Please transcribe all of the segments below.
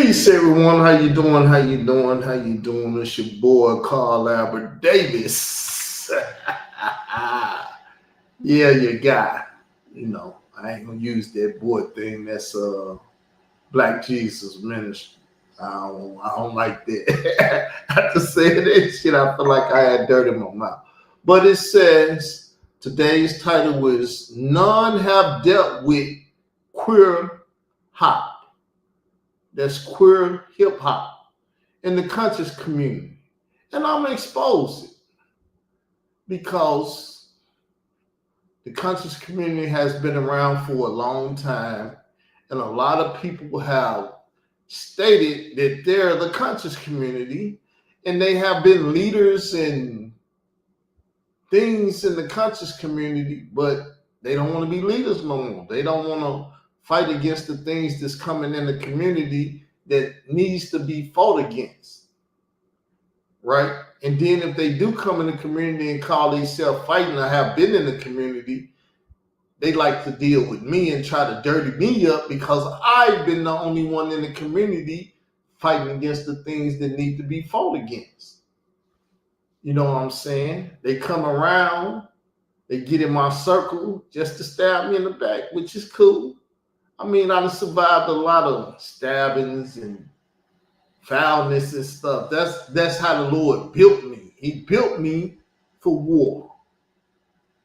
Peace, everyone. How you doing? How you doing? How you doing? It's your boy Carl Albert Davis. Yeah, your guy. I ain't gonna use that boy thing. That's Black Jesus ministry. I don't like that. After saying that shit, I feel like I had dirt in my mouth. But it says today's title is "None Have Dealt with Queer Hop." That's queer hip hop in the conscious community. And I'm gonna expose it because the conscious community has been around for a long time, and a lot of people have stated that they're the conscious community, and they have been leaders and things in the conscious community, but they don't want to be leaders no more. They don't want to fight against the things that's coming in the community that needs to be fought against, right? And then if they do come in the community and call themselves fighting or have been in the community, they like to deal with me and try to dirty me up because I've been the only one in the community fighting against the things that need to be fought against. You know what I'm saying? They come around, they get in my circle just to stab me in the back, which is cool. I mean, I've survived a lot of stabbings and foulness and stuff. That's how the Lord built me. He built me for war.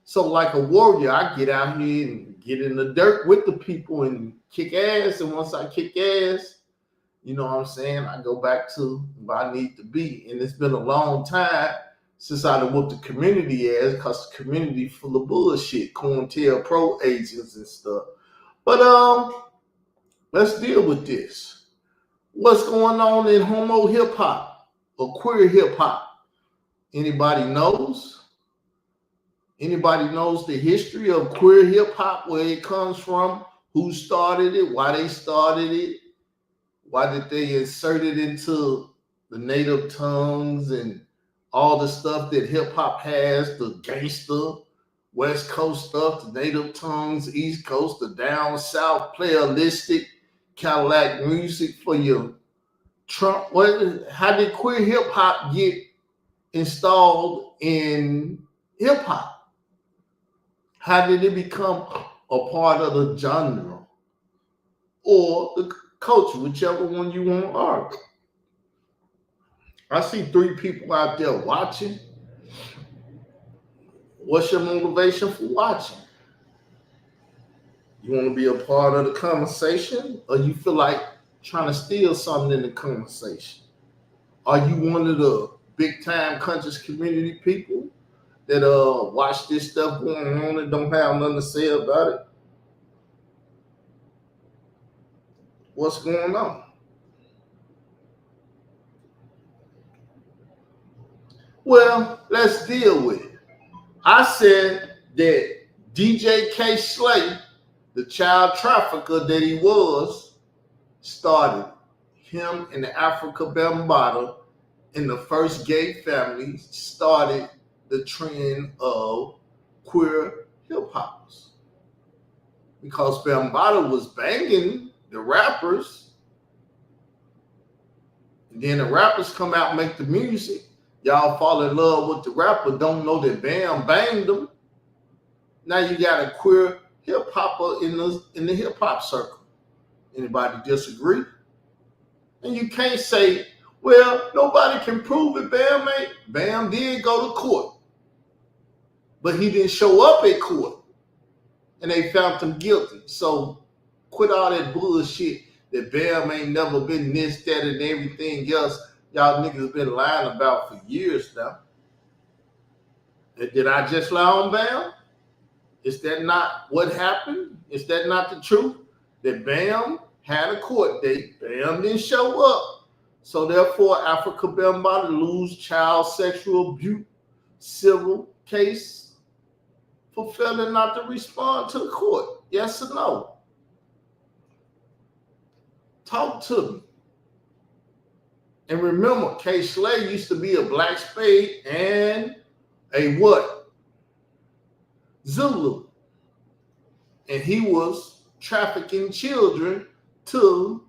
So like a warrior, I get out here and get in the dirt with the people and kick ass. And once I kick ass, you know what I'm saying, I go back to where I need to be. And it's been a long time since I done whooped the community ass because the community full of bullshit, COINTELPRO agents and stuff. But let's deal with this. What's going on in homo hip hop or queer hip hop? Anybody knows? Anybody knows the history of queer hip hop, where it comes from, who started it, why they started it, why did they insert it into the native tongues and all the stuff that hip hop has, the gangster, West Coast stuff, the native tongues, East Coast, the down south, playalistic, Cadillac music for your Trump. How did queer hip hop get installed in hip hop? How did it become a part of the genre or the culture, whichever one you want to argue? I see 3 people out there watching. What's your motivation for watching? You want to be a part of the conversation, or you feel like trying to steal something in the conversation? Are you one of the big time conscious community people that watch this stuff going on and don't have nothing to say about it? What's going on? Well, let's deal with it. I said that DJ K. Slay, the child trafficker that he was, started. Him and the Africa Bambaataa in the first gay family started the trend of queer hip hops. Because Bambaataa was banging the rappers, and then the rappers come out and make the music. Y'all fall in love with the rapper, don't know that Bam banged them. Now you got a queer hip hopper in the hip hop circle. Anybody disagree? And you can't say, well, nobody can prove it. Bam did go to court, but he didn't show up at court, and they found him guilty. So quit all that bullshit that Bam ain't never been this, that, and everything else y'all niggas been lying about for years now. Did I just lie on Bam? Is that not what happened? Is that not the truth? That Bam had a court date, Bam didn't show up. So therefore, Africa Bambaataa lose child sexual abuse civil case for failing not to respond to the court. Yes or no? Talk to me. And remember, K. Slay used to be a black spade and a what? Zulu. And he was trafficking children to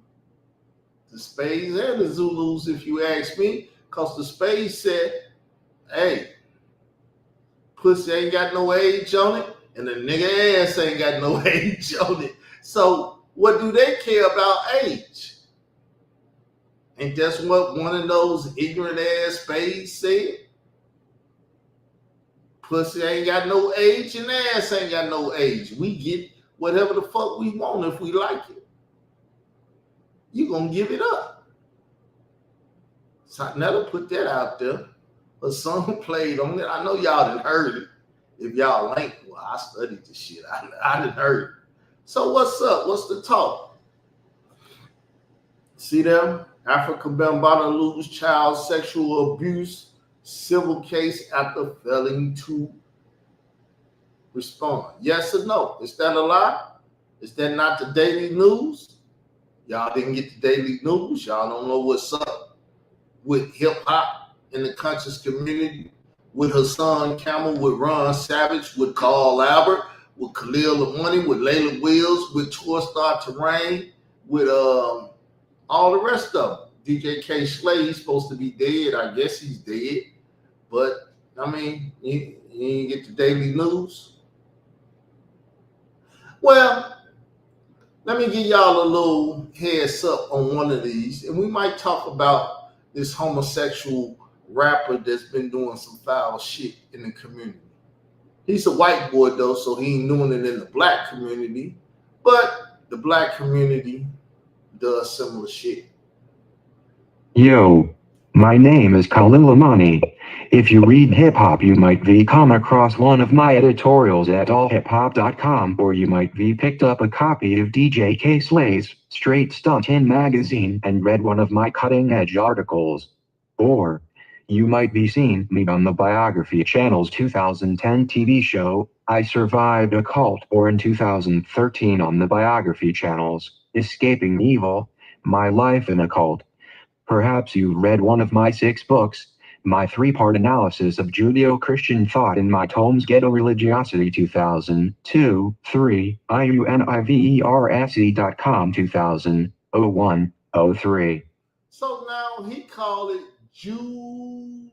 The Spades and the Zulus, if you ask me, because the Spades said, hey, pussy ain't got no age on it, and the nigga ass ain't got no age on it. So what do they care about age? And that's what one of those ignorant ass Spades said. Pussy ain't got no age and ass ain't got no age. We get whatever the fuck we want if we like it. You gonna give it up. So I never put that out there. A song played on it. I know y'all done heard it. If y'all ain't, well, I studied this shit. I done heard it. So what's up? What's the talk? See them? African Bambaataa lose child sexual abuse civil case after failing to respond. Yes or no? Is that a lie? Is that not the daily news? Y'all didn't get the daily news. Y'all don't know what's up with hip hop in the conscious community, with Hassan Camel, with Ron Savage, with Carl Albert, with Khalil Money, with Layla Wills, with Tour Star Terrain, with all the rest of them. DJ K. Slay, he's supposed to be dead. I guess he's dead. But, I mean, you didn't get the daily news. Well, let me give y'all a little heads up on one of these, and we might talk about this homosexual rapper that's been doing some foul shit in the community. He's a white boy though, so he ain't doing it in the black community, but the black community does similar shit. Yo, my name is Khalil Amani. If you read hip-hop, you might be come across one of my editorials at allhiphop.com, or you might be picked up a copy of DJ K. Slay's Straight Stuntin' magazine and read one of my cutting-edge articles. Or you might be seen me on the Biography Channel's 2010 TV show, I Survived a Cult, or in 2013 on the Biography Channel's Escaping Evil, My Life in a Cult. Perhaps you read one of my 6 books, my 3-part analysis of Judeo-Christian thought in my tomes Ghetto Religiosity 2002-3, IUNIVERSE.com 2001-03. So now he called it Judo.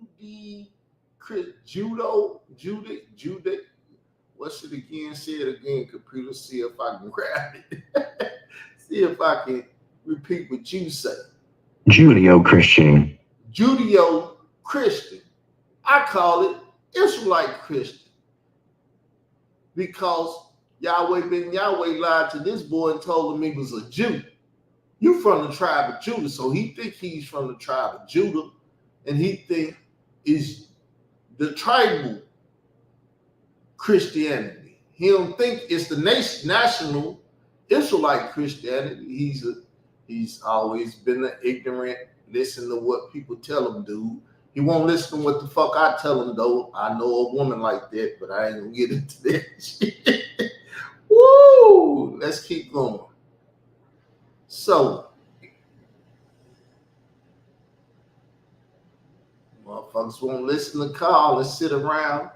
What's it again? Say it again, computer. See if I can grab it. See if I can repeat what you say. Judeo-Christian. Judeo-Christian. I call it Israelite Christian. Because Yahweh ben Yahweh lied to this boy and told him he was a Jew. You from the tribe of Judah, so he think he's from the tribe of Judah, and he think is the tribal Christianity. He don't think it's the national Israelite Christianity. He's always been an ignorant, listen to what people tell him, dude. He won't listen to what the fuck I tell him, though. I know a woman like that, but I ain't gonna get into that shit. Woo! Let's keep going. So, motherfuckers won't listen to Carl and sit around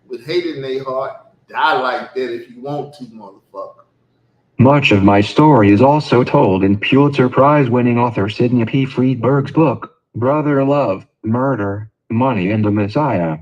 with hate in their heart. Die like that if you want to, motherfucker. Much of my story is also told in Pulitzer Prize-winning author Sidney P. Friedberg's book, Brother Love, Murder, Money and the Messiah.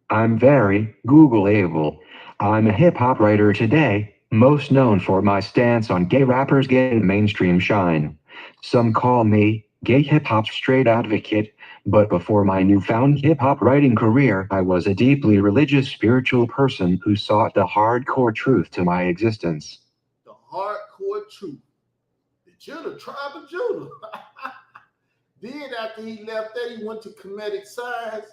I'm very Google-able. I'm a hip-hop writer today, most known for my stance on gay rappers getting mainstream shine. Some call me gay hip-hop straight advocate, but before my newfound hip-hop writing career, I was a deeply religious spiritual person who sought the hardcore truth to my existence. The hardcore truth. That you're the tribe of Judah. Then after he left that, he went to Kemetic Science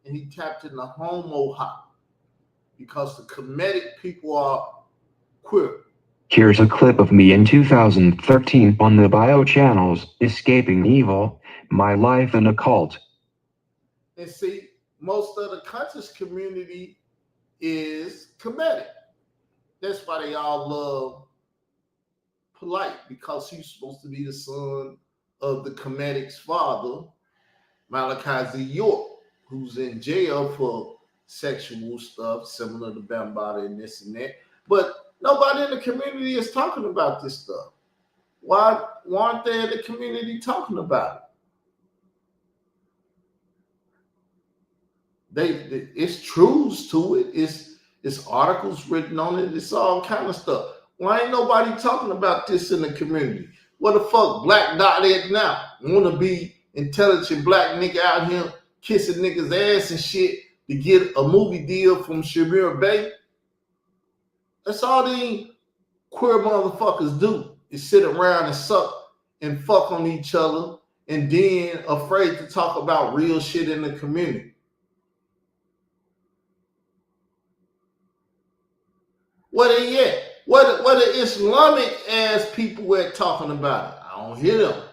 and he tapped in the homo hop because the Kemetic people are queer. Here's a clip of me in 2013 on the Bio Channel's Escaping Evil, My Life in a Cult. And see, most of the conscious community is Kemetic. That's why they all love Polite, because he's supposed to be the son of the Kemetic's father, Malachi Z. York, who's in jail for sexual stuff, similar to Bambaataa and this and that. But Nobody in the community is talking about this stuff. Why aren't they in the community talking about it? It's truths to it. It's articles written on it. It's all kind of stuff. Why ain't nobody talking about this in the community? What the fuck Black Dot is now? Want to be intelligent black nigga out here kissing niggas ass and shit to get a movie deal from Shamir Bay? That's all these queer motherfuckers do, is sit around and suck and fuck on each other and then afraid to talk about real shit in the community. Where they at? What the Islamic ass people at talking about it? I don't hear them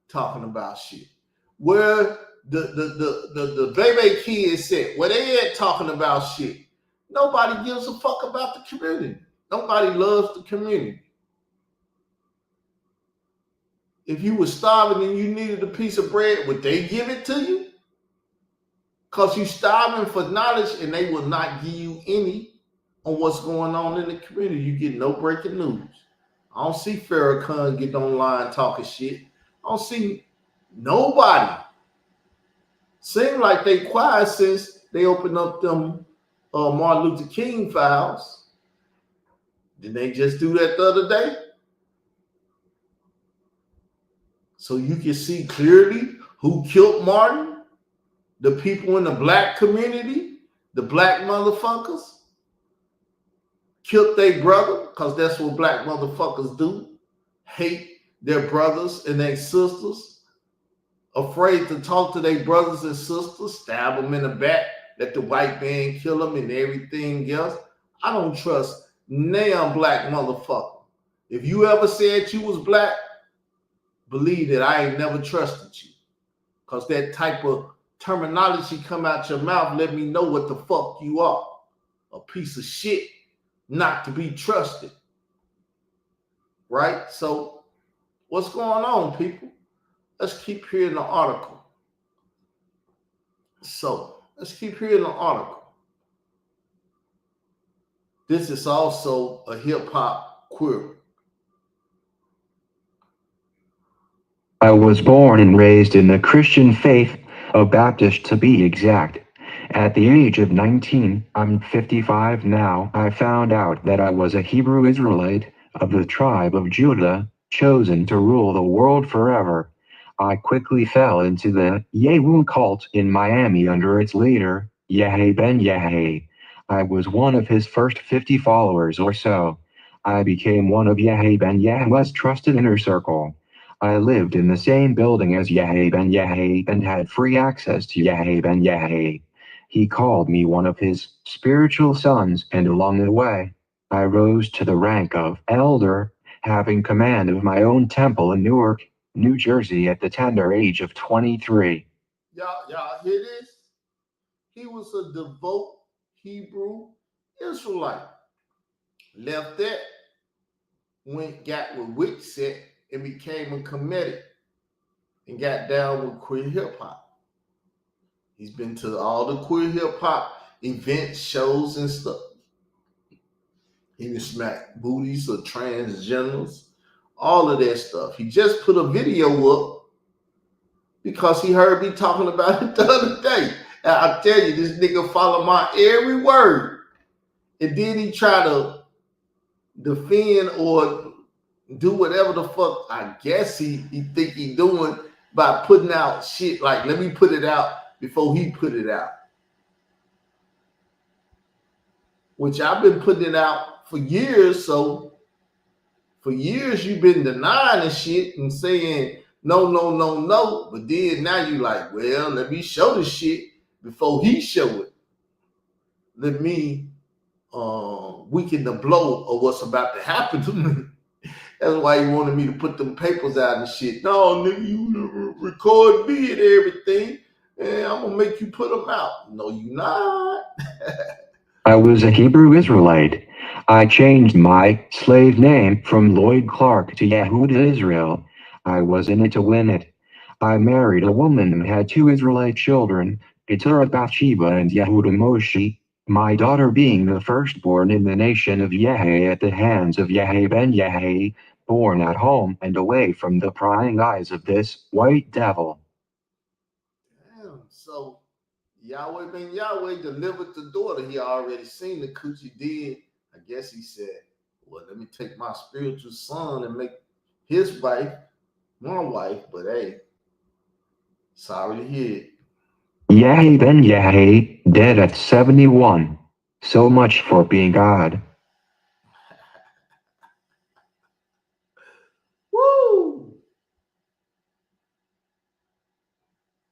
talking about shit. Where the baby kids at? Where they at talking about shit? Nobody gives a fuck about the community. Nobody loves the community. If you were starving and you needed a piece of bread, would they give it to you? Because you're starving for knowledge and they will not give you any on what's going on in the community. You get no breaking news. I don't see Farrakhan getting online talking shit. I don't see nobody. Seem like they quiet since they opened up them Martin Luther King files. Didn't they just do that the other day? So you can see clearly who killed Martin, the people in the black community, the black motherfuckers. Killed their brother, because that's what black motherfuckers do. Hate their brothers and their sisters. Afraid to talk to their brothers and sisters. Stab them in the back. Let the white man kill them and everything else. I don't trust damn black motherfucker. If you ever said you was black, believe that I ain't never trusted you. Because that type of terminology come out your mouth, let me know what the fuck you are. A piece of shit. Not to be trusted. Right? So, what's going on, people? Let's keep hearing the article. So, let's keep hearing the article. This is also a hip-hop query. I was born and raised in the Christian faith, a Baptist to be exact. At the age of 19, I'm 55 now, I found out that I was a Hebrew Israelite of the tribe of Judah, chosen to rule the world forever. I quickly fell into the Yehud cult in Miami under its leader, Yahya ben Yahya. I was one of his first 50 followers or so. I became one of Yahya ben Yahya's trusted inner circle. I lived in the same building as Yahya ben Yahya and had free access to Yahya ben Yahya. He called me one of his spiritual sons, and along the way, I rose to the rank of elder, having command of my own temple in Newark, New Jersey at the tender age of 23. Y'all hear this? He was a devout Hebrew Israelite. Left that, got with Wixset and became a comedic and got down with queer hip hop. He's been to all the queer hip hop events, shows, and stuff. He was smack booties of transgenders, all of that stuff. He just put a video up because he heard me talking about it the other day. And I tell you, this nigga follow my every word. And then he try to defend or do whatever the fuck I guess he think he doing by putting out shit like, let me put it out before he put it out. Which I've been putting it out for years, so for years you've been denying the shit and saying no, but then now you like, well, let me show the shit before he show it. Let me weaken the blow of what's about to happen to me. That's why he wanted me to put them papers out and shit. No, nigga, you record me and everything, and I'm gonna make you put them out. No, you not. I was a Hebrew Israelite. I changed my slave name from Lloyd Clark to Yehuda Israel. I was in it to win it. I married a woman and had 2 Israelite children, Keturah Bathsheba and Yehuda Moshe. My daughter being the firstborn in the nation of Yahweh at the hands of Yahweh ben Yahweh, born at home and away from the prying eyes of this white devil. Damn. So Yahweh ben Yahweh delivered the daughter. He already seen the coochie did. I guess he said, well, let me take my spiritual son and make his wife my wife. But hey, sorry to hear it. Yahweh ben Yahweh, dead at 71. So much for being God. Woo!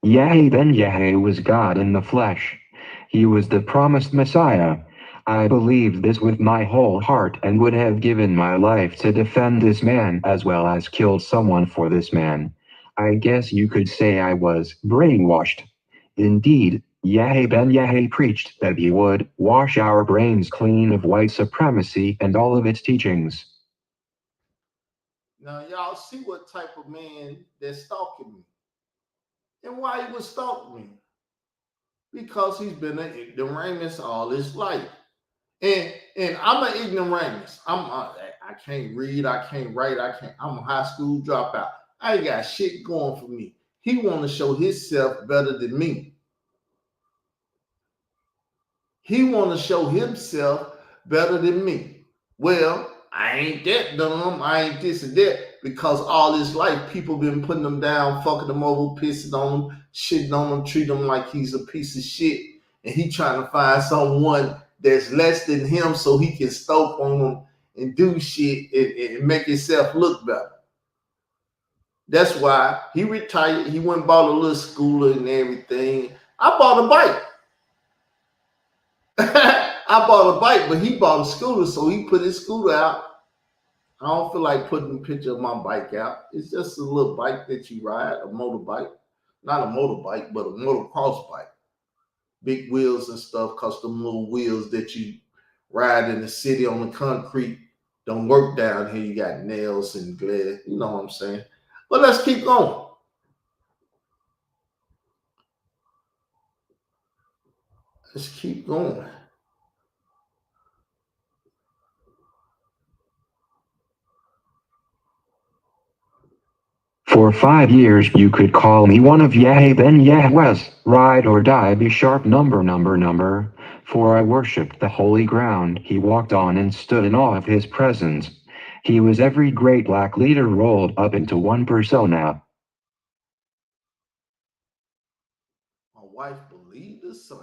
Yahweh ben Yahweh was God in the flesh. He was the promised Messiah. I believed this with my whole heart and would have given my life to defend this man as well as killed someone for this man. I guess you could say I was brainwashed. Indeed, Yahweh ben Yahweh preached that he would wash our brains clean of white supremacy and all of its teachings. Now y'all see what type of man that's stalking me. And why he was stalking me. Because he's been an ignoramus all his life. And I'm an ignoramus. I can't read, I can't write, I'm a high school dropout. I ain't got shit going for me. He want to show himself better than me. He want to show himself better than me. Well, I ain't that dumb. I ain't this and that, because all his life people been putting him down, fucking him over, pissing on him, shitting on him, treating him like he's a piece of shit. And he trying to find someone that's less than him so he can stoke on him and do shit and make himself look better. That's why he retired. He went and bought a little scooter and everything. I bought a bike. I bought a bike, but he bought a scooter, so he put his scooter out. I don't feel like putting a picture of my bike out. It's just a little bike that you ride, a motorbike. Not a motorbike, but a motocross bike. Big wheels and stuff, custom little wheels that you ride in the city on the concrete. Don't work down here. You got nails and glass. You know what I'm saying? But let's keep going. Let's keep going. For 5 years you could call me one of Yahweh ben Yahweh's, ride or die be sharp number, for I worshipped the holy ground he walked on and stood in awe of his presence. He was every great black leader rolled up into one persona. My wife believed the same.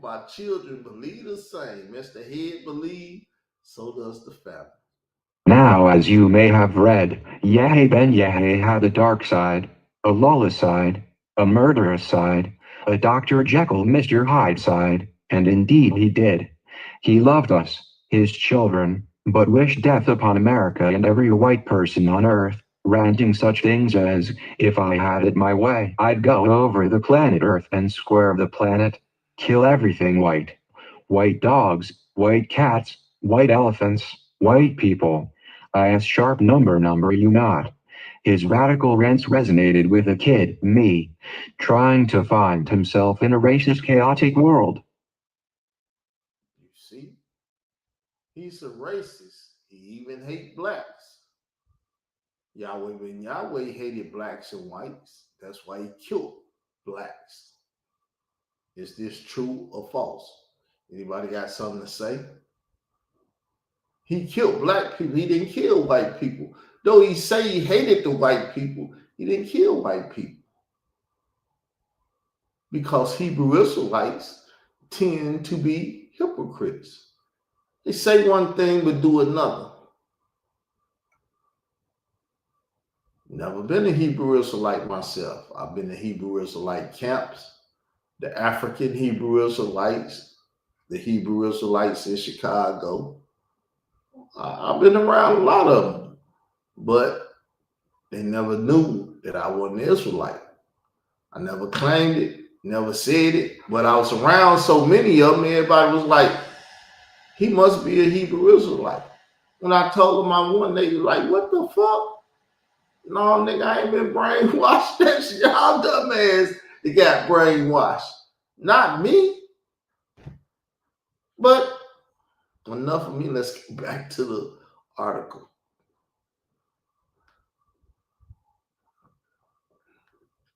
My children believe the same. Mr. Head believe, so does the family. Now as you may have read, Yahweh ben Yahweh had a dark side, a lawless side, a murderous side, a Dr. Jekyll Mr. Hyde side, and indeed he did. He loved us, his children, but wished death upon America and every white person on earth, ranting such things as, if I had it my way, I'd go over the planet Earth and square the planet, kill everything white. White dogs, white cats, white elephants, white people. I asked sharp number you not. His radical rants resonated with a kid, me, trying to find himself in a racist chaotic world. You see, he's a racist. He even hates blacks. Yahweh when Yahweh hated blacks and whites. That's why he killed blacks. Is this true or false? Anybody got something to say? He killed black people. He didn't kill white people. Though he say he hated the white people, he didn't kill white people. Because Hebrew Israelites tend to be hypocrites. They say one thing but do another. Never been a Hebrew Israelite myself. I've been to Hebrew Israelite camps, the African Hebrew Israelites, the Hebrew Israelites in Chicago. I've been around a lot of them, but they never knew that I wasn't an Israelite. I never claimed it, never said it, but I was around so many of them, everybody was like, he must be a Hebrew Israelite. When I told them I wasn't, they were like, what the fuck? No, nigga, I ain't been brainwashed. That's y'all dumbass that got brainwashed. Not me. But enough of me. Let's get back to the article.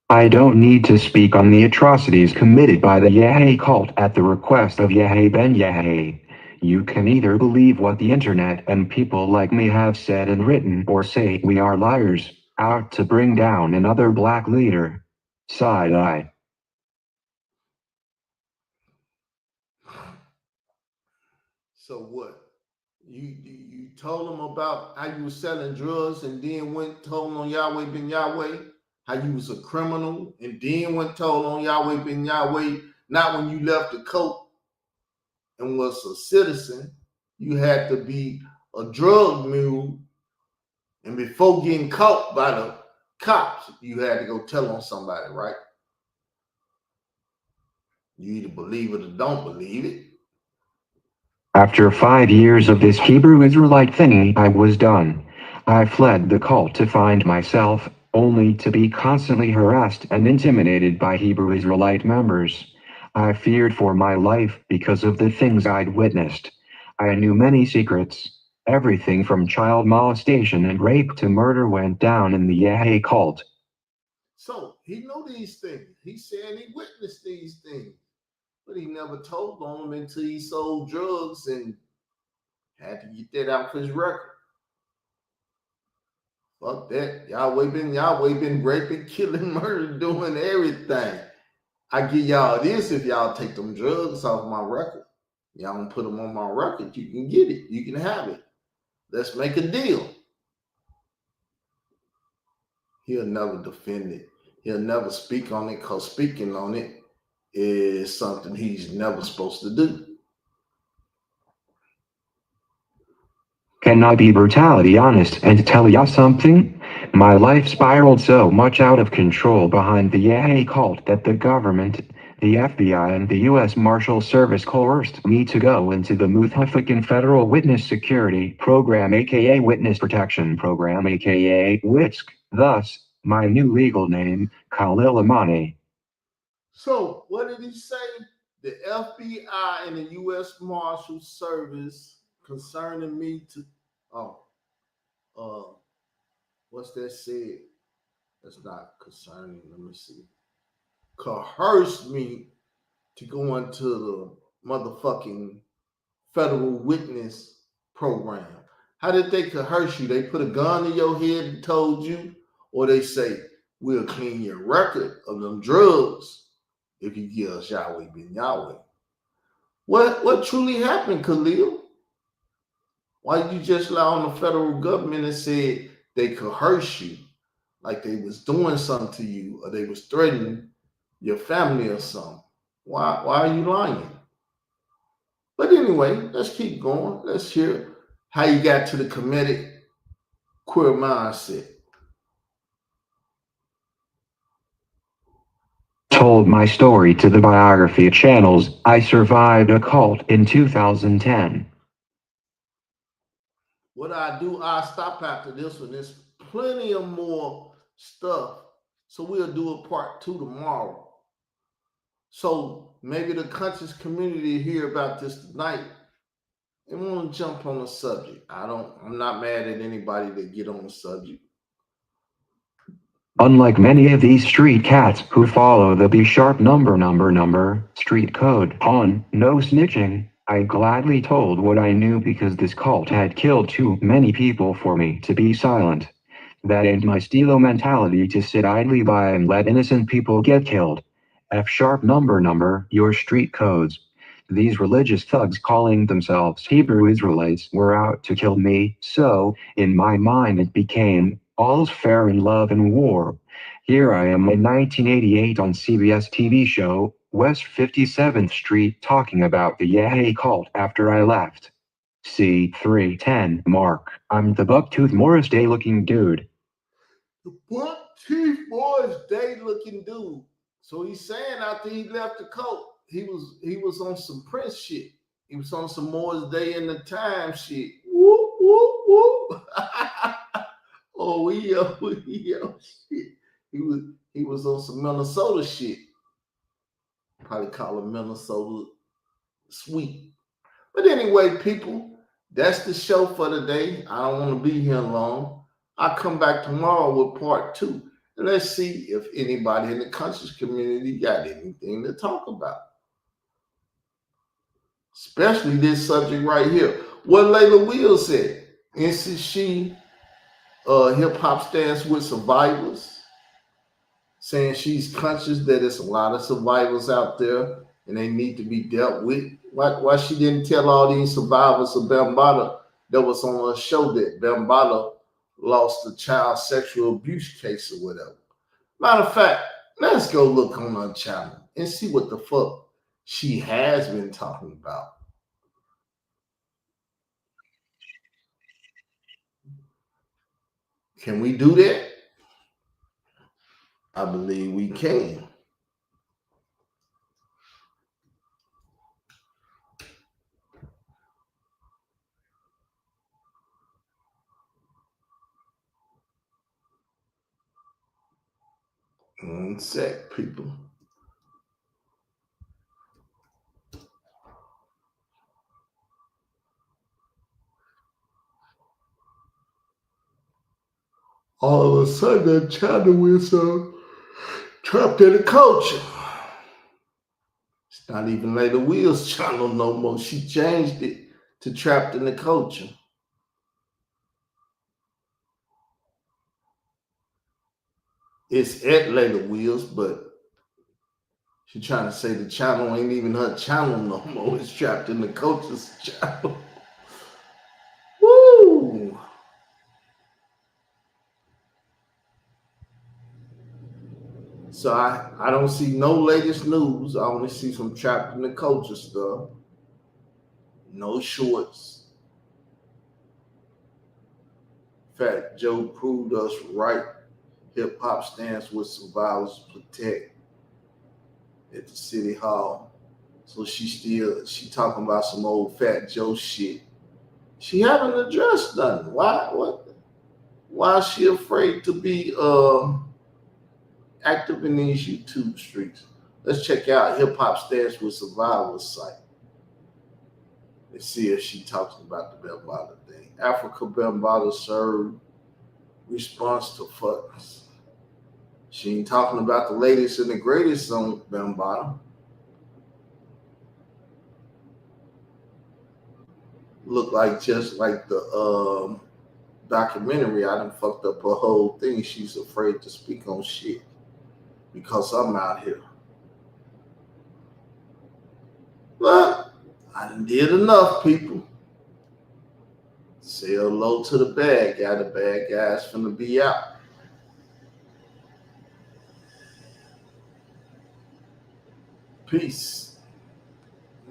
I don't need to speak on the atrocities committed by the Yahweh cult at the request of Yahweh Ben Yahweh. You can either believe what the internet and people like me have said and written, or say we are liars, out to bring down another black leader. Side eye. So what? You told them about how you was selling drugs and then went told on Yahweh Ben Yahweh how you was a criminal and then went told on Yahweh Ben Yahweh not when you left the cult and was a citizen. You had to be a drug mule, and before getting caught by the cops, you had to go tell on somebody, right? You either believe it or don't believe it. After 5 years of this Hebrew Israelite thingy, I was done. I fled the cult to find myself, only to be constantly harassed and intimidated by Hebrew Israelite members. I feared for my life because of the things I'd witnessed. I knew many secrets. Everything from child molestation and rape to murder went down in the Yahweh cult. So he knew these things. He said he witnessed these things, but he never told on them until he sold drugs and had to get that out for his record. Fuck that. Y'all been raping, killing, murder, doing everything. I give y'all this if y'all take them drugs off my record. Y'all don't put them on my record. You can get it. You can have it. Let's make a deal. He'll never defend it. He'll never speak on it because speaking on it is something he's never supposed to do. Can I be brutality honest and tell ya something? My life spiraled so much out of control behind the Yahweh cult that the government, the FBI, and the U.S. Marshal Service coerced me to go into the motherfucking Federal Witness Security Program, aka Witness Protection Program, aka WISC. Thus, my new legal name, Khalil Amani. So, what did he say? The FBI and the U.S. Marshal Service concerning me to, oh, uh, what's that said? That's not concerning. Let me see. Coerced me to go into the motherfucking federal witness program. How did they coerce you? They put a gun in your head and told you, or they say, we'll clean your record of them drugs if you give us Yahweh Ben Yahweh. What truly happened, Khalil? Why did you just allow on the federal government and said they coerce you, like they was doing something to you or they was threatening your family or something? Why are you lying? But anyway, let's keep going. Let's hear how you got to the comedic queer mindset. Told my story to the biography channels. I survived a cult in 2010. What I do, I stop after this one. There's plenty of more stuff. So we'll do a part 2 tomorrow. So maybe the conscious community hear about this tonight and want to jump on the subject. I'm not mad at anybody that get on the subject. Unlike many of these street cats who follow the B sharp number street code on no snitching, I gladly told what I knew because this cult had killed too many people for me to be silent. That ain't my stilo mentality to sit idly by and let innocent people get killed. F sharp number your street codes. These religious thugs calling themselves Hebrew Israelites were out to kill me, so, in my mind it became, all's fair in love and war. Here I am in 1988 on CBS TV show, West 57th Street talking about the Yahweh cult after I left. C310 Mark, I'm the bucktooth Morris Day looking dude. The buck teeth boys day looking dude. So he's saying after he left the cult, he was on some Prince shit. He was on some Morris Day in the Time shit. Whoop whoop whoop. Oh, shit. He was on some Minnesota shit. Probably call him Minnesota sweet. But anyway, people, that's the show for today. I don't want to be here long. I'll come back tomorrow with part 2. And let's see if anybody in the conscious community got anything to talk about. Especially this subject right here. What Layla Will said. Isn't she hip hop stands with survivors? Saying she's conscious that there's a lot of survivors out there and they need to be dealt with. Why she didn't tell all these survivors of Bambaataa that was on her show that Bambaataa lost a child sexual abuse case or whatever. Matter of fact, let's go look on her channel and see what the fuck she has been talking about. Can we do that? I believe we can. One sec, people. All of a sudden, that channel is trapped in the culture. It's not even Layla Will's channel no more. She changed it to Trapped in the Culture. It's at Layla Will's, but she's trying to say the channel ain't even her channel no more. It's Trapped in the Culture's channel. Woo! So I don't see no latest news. I only see some Trapped in the Culture stuff. No shorts. Fat Joe proved us right. Hip hop stands with survivors protect at the city hall. So she talking about some old Fat Joe shit. She haven't addressed nothing. Why is she afraid to be active in these YouTube streets? Let's check out Hip Hop Stands with Survivors site. Let's see if she talks about the Bambaataa thing. Africa Bambaataa served response to fucks. She ain't talking about the latest and the greatest on Bambaataa. Look like just like the documentary, I done fucked up her whole thing. She's afraid to speak on shit because I'm out here. But I done did enough, people. Say hello to the bad guy. The bad guy's finna be out. Peace.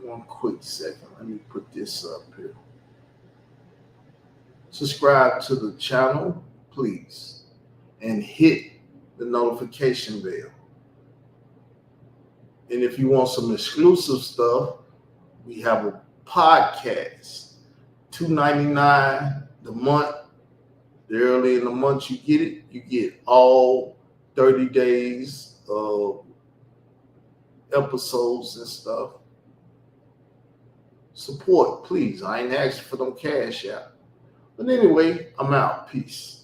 One quick second. Let me put this up here. Subscribe to the channel, please, and hit the notification bell. And if you want some exclusive stuff, we have a podcast, $2.99 the month. The early in the month you get it, you get all 30 days of episodes and stuff. Support, please. I ain't asking for them cash out. But anyway, I'm out. Peace.